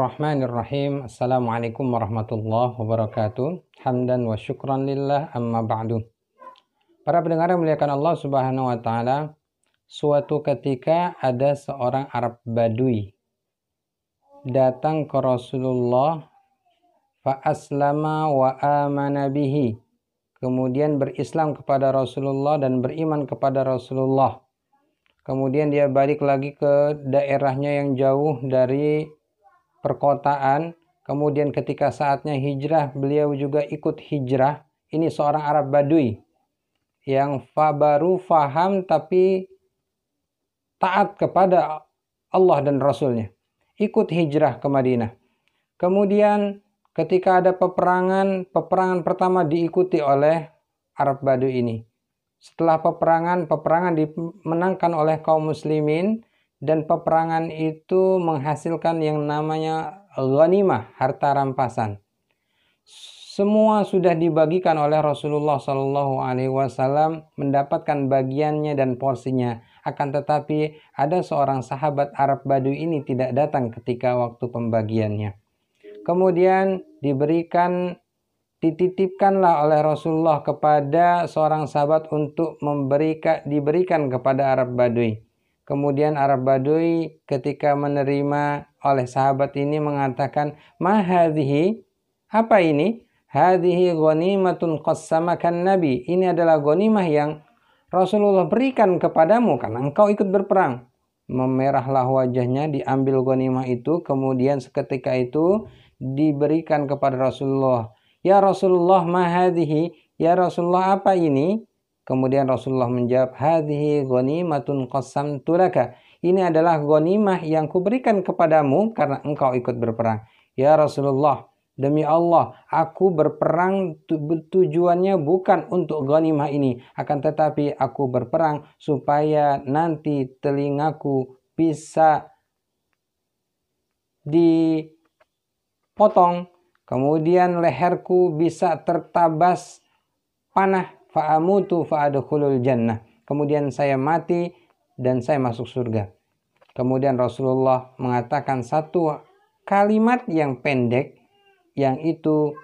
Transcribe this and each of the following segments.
Bismillahirrahmanirrahim. Assalamualaikum warahmatullahi wabarakatuh. Hamdan wa syukran lillah, amma ba'du. Para pendengar yang muliakan Allah Subhanahu wa taala, suatu ketika ada seorang Arab Badui datang ke Rasulullah fa aslama wa amana bihi. Kemudian berislam kepada Rasulullah dan beriman kepada Rasulullah. Kemudian dia balik lagi ke daerahnya yang jauh dari perkotaan. Kemudian ketika saatnya hijrah, beliau juga ikut hijrah. Ini seorang Arab Badui yang baru faham tapi taat kepada Allah dan Rasulnya. Ikut hijrah ke Madinah. Kemudian ketika ada peperangan pertama diikuti oleh Arab Badui ini. Setelah peperangan dimenangkan oleh kaum muslimin. Dan peperangan itu menghasilkan yang namanya ghanimah, harta rampasan. Semua sudah dibagikan oleh Rasulullah SAW, mendapatkan bagiannya dan porsinya. Akan tetapi ada seorang sahabat Arab Badui ini tidak datang ketika waktu pembagiannya. Kemudian dititipkanlah oleh Rasulullah kepada seorang sahabat untuk diberikan kepada Arab Badui. Kemudian Arab Badui ketika menerima oleh sahabat ini mengatakan, "Ma hadhihi?" Apa ini? "Hadhihi ghanimatun qassamakan Nabi." Ini adalah ghanimah yang Rasulullah berikan kepadamu karena engkau ikut berperang. Memerahlah wajahnya, diambil ghanimah itu, kemudian seketika itu diberikan kepada Rasulullah. "Ya Rasulullah, ma hadhihi?" Ya Rasulullah, apa ini? Kemudian Rasulullah menjawab, "Hadhihi ghanimatun qassamtu laka." Ini adalah ghanimah yang kuberikan kepadamu karena engkau ikut berperang. Ya Rasulullah, demi Allah, aku berperang tujuannya bukan untuk ghanimah ini, akan tetapi aku berperang supaya nanti telingaku bisa dipotong, kemudian leherku bisa tertabas panah, fa'amutu fa'adkhulul jannah. Kemudian saya mati dan saya masuk surga. Kemudian Rasulullah mengatakan satu kalimat yang pendek yang itu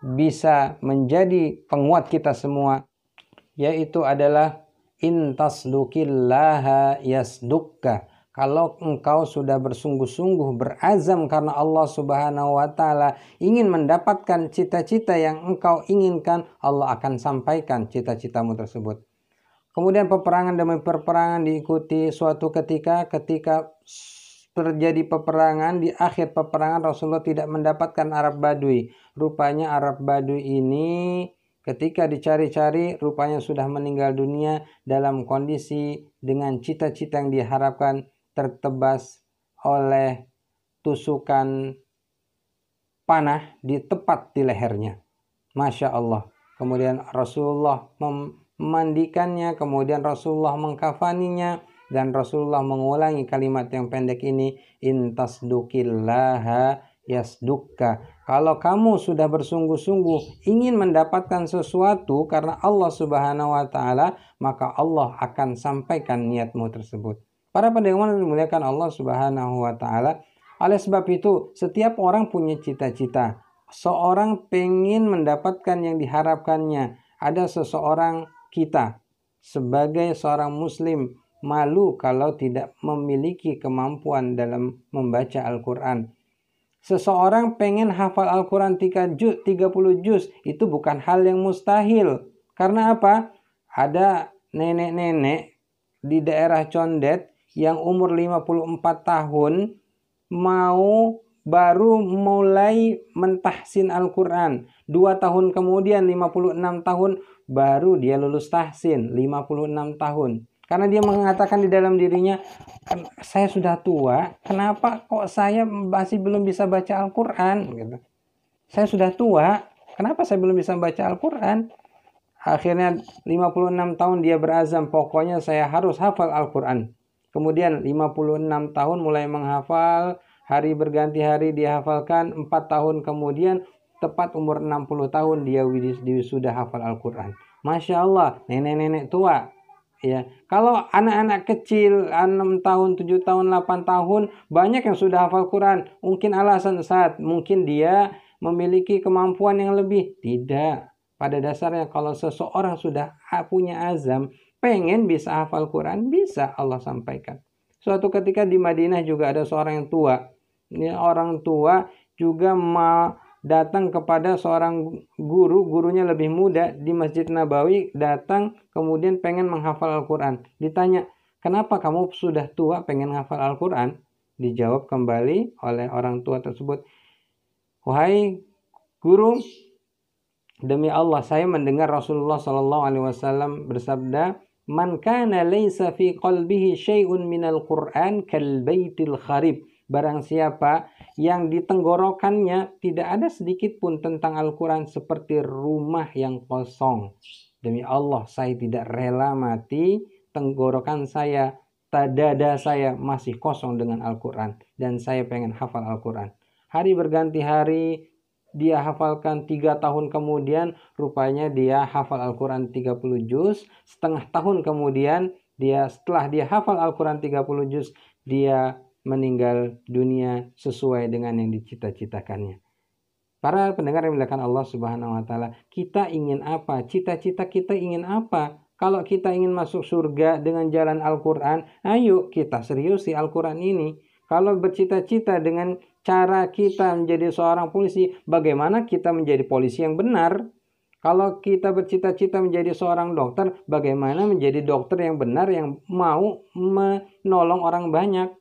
bisa menjadi penguat kita semua, yaitu adalah in tasduqillaha yasdukka. Kalau engkau sudah bersungguh-sungguh berazam karena Allah Subhanahu wa taala ingin mendapatkan cita-cita yang engkau inginkan, Allah akan sampaikan cita-citamu tersebut. Kemudian peperangan demi peperangan diikuti. Suatu ketika terjadi peperangan, di akhir peperangan Rasulullah tidak mendapatkan Arab Badui. Rupanya Arab Badui ini ketika dicari-cari rupanya sudah meninggal dunia dalam kondisi dengan cita-cita yang diharapkan tertebas oleh tusukan panah tepat di lehernya. Masya Allah. Kemudian Rasulullah memandikannya, kemudian Rasulullah mengkafaninya, dan Rasulullah mengulangi kalimat yang pendek ini, in tasduqillaha yasdukka. Kalau kamu sudah bersungguh-sungguh ingin mendapatkan sesuatu karena Allah Subhanahu wa taala, maka Allah akan sampaikan niatmu tersebut. Para pendengar yang dimuliakan Allah Subhanahu wa taala, oleh sebab itu setiap orang punya cita-cita. Seorang pengen mendapatkan yang diharapkannya. Ada seseorang kita sebagai seorang muslim malu kalau tidak memiliki kemampuan dalam membaca Al-Quran. Seseorang pengen hafal Al-Quran 30 juz, itu bukan hal yang mustahil. Karena apa? Ada nenek-nenek di daerah Condet yang umur 54 tahun baru mulai mentahsin Al-Quran. 2 tahun kemudian 56 tahun baru dia lulus tahsin, 56 tahun. Karena dia mengatakan di dalam dirinya, saya sudah tua, kenapa kok saya masih belum bisa baca Al-Quran? Gitu. Saya sudah tua, kenapa saya belum bisa baca Al-Quran? Akhirnya 56 tahun dia berazam, pokoknya saya harus hafal Al-Quran. Kemudian 56 tahun mulai menghafal, hari berganti hari dia hafalkan, 4 tahun kemudian tepat umur 60 tahun dia sudah hafal Al-Quran. Masya Allah, nenek-nenek tua Ya, kalau anak-anak kecil 6 tahun, 7 tahun, 8 tahun banyak yang sudah hafal Quran. Mungkin alasan saat mungkin dia memiliki kemampuan yang lebih. Tidak. Pada dasarnya kalau seseorang sudah punya azam pengen bisa hafal Quran, bisa Allah sampaikan. Suatu ketika di Madinah juga ada seorang yang tua. Ini orang tua juga datang kepada seorang guru, gurunya lebih muda di Masjid Nabawi, datang kemudian pengen menghafal Al-Quran. Ditanya, kenapa kamu sudah tua pengen menghafal Al-Quran? Dijawab kembali oleh orang tua tersebut, wahai guru, demi Allah saya mendengar Rasulullah SAW bersabda, man kana laysa fi qalbihi syai'un minal Qur'an kal baitil kharib. Barang siapa yang di tenggorokannya tidak ada sedikit pun tentang Al-Quran seperti rumah yang kosong. Demi Allah saya tidak rela mati tenggorokan saya, dada saya masih kosong dengan Al-Quran. Dan saya pengen hafal Al-Quran. Hari berganti hari dia hafalkan 3 tahun kemudian rupanya dia hafal Al-Quran 30 juz. Setengah tahun kemudian setelah dia hafal Al-Quran 30 juz, dia meninggal dunia sesuai dengan yang dicita-citakannya. Para pendengar yang dimuliakan Allah Subhanahu wa taala, kita ingin apa? Cita-cita kita ingin apa? Kalau kita ingin masuk surga dengan jalan Al-Quran, ayo kita seriusi Al-Quran ini. Kalau bercita-cita dengan cara kita menjadi seorang polisi, bagaimana kita menjadi polisi yang benar? Kalau kita bercita-cita menjadi seorang dokter, bagaimana menjadi dokter yang benar yang mau menolong orang banyak?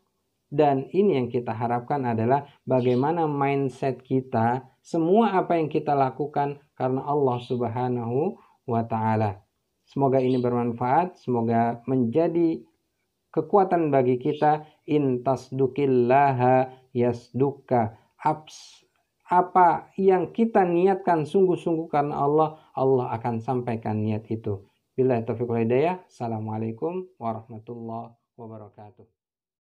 Dan ini yang kita harapkan adalah bagaimana mindset kita, semua apa yang kita lakukan karena Allah Subhanahu wa ta'ala. Semoga ini bermanfaat, semoga menjadi kekuatan bagi kita. In tasdukillaha yasdukka. Apa yang kita niatkan sungguh-sungguh karena Allah, Allah akan sampaikan niat itu. Billahi taufiq wal hidayah. Assalamualaikum warahmatullahi wabarakatuh.